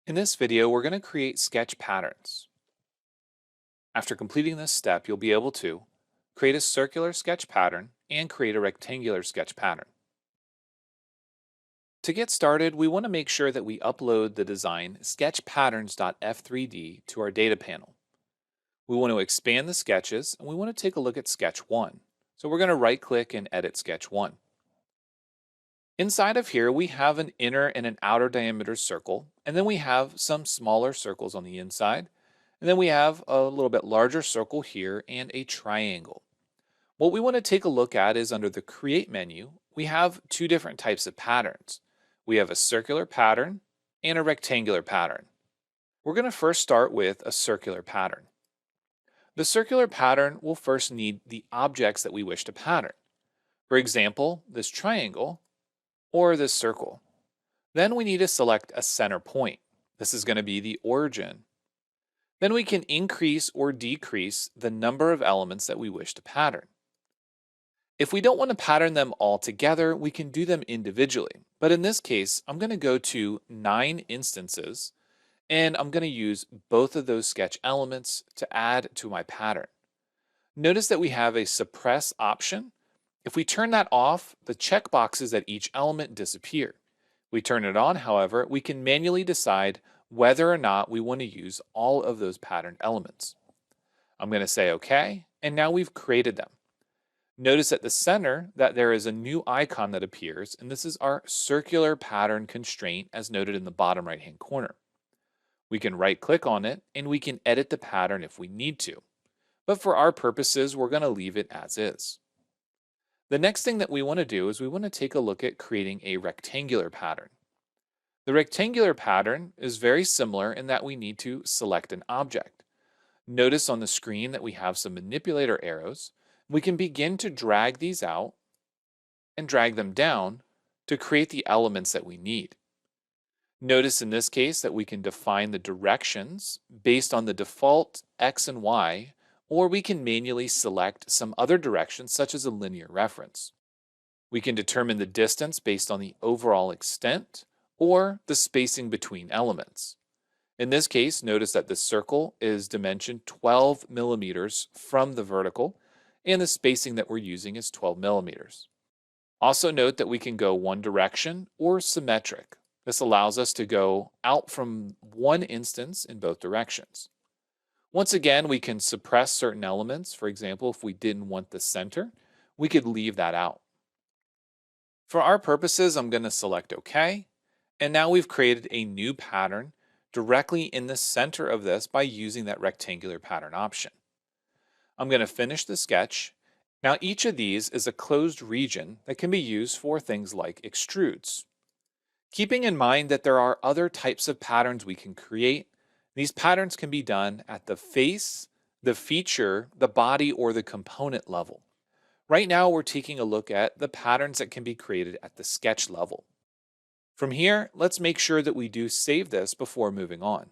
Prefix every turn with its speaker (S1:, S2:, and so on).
S1: In this video, we're going to create sketch patterns. After completing this step, you'll be able to create a circular sketch pattern and create a rectangular sketch pattern. To get started, we want to make sure that we upload the design sketchpatterns.f3d to our data panel. We want to expand the sketches and we want to take a look at sketch 1. So we're going to right click and edit sketch 1. Inside of here, we have an inner and an outer diameter circle, and then we have some smaller circles on the inside, and then we have a little bit larger circle here and a triangle. What we want to take a look at is under the Create menu, we have two different types of patterns. We have a circular pattern and a rectangular pattern. We're going to first start with a circular pattern. The circular pattern will first need the objects that we wish to pattern. For example, this triangle or this circle. Then we need to select a center point. This is going to be the origin. Then we can increase or decrease the number of elements that we wish to pattern. If we don't want to pattern them all together, we can do them individually. But in this case, I'm going to go to 9 instances, and I'm going to use both of those sketch elements to add to my pattern. Notice that we have a suppress option. If we turn that off, the checkboxes at each element disappear. We turn it on, however, we can manually decide whether or not we want to use all of those patterned elements. I'm going to say OK, and now we've created them. Notice at the center that there is a new icon that appears, and this is our circular pattern constraint as noted in the bottom right-hand corner. We can right-click on it, and we can edit the pattern if we need to. But for our purposes, we're going to leave it as is. The next thing that we want to do is we want to take a look at creating a rectangular pattern. The rectangular pattern is very similar in that we need to select an object. Notice on the screen that we have some manipulator arrows. We can begin to drag these out and drag them down to create the elements that we need. Notice in this case that we can define the directions based on the default X and Y, or we can manually select some other directions such as a linear reference. We can determine the distance based on the overall extent or the spacing between elements. In this case, notice that the circle is dimensioned 12 millimeters from the vertical, and the spacing that we're using is 12 millimeters. Also note that we can go one direction or symmetric. This allows us to go out from one instance in both directions. Once again, we can suppress certain elements. For example, if we didn't want the center, we could leave that out. For our purposes, I'm going to select OK. And now we've created a new pattern directly in the center of this by using that rectangular pattern option. I'm going to finish the sketch. Now each of these is a closed region that can be used for things like extrudes. Keeping in mind that there are other types of patterns we can create, these patterns can be done at the face, the feature, the body, or the component level. Right now, we're taking a look at the patterns that can be created at the sketch level. From here, let's make sure that we do save this before moving on.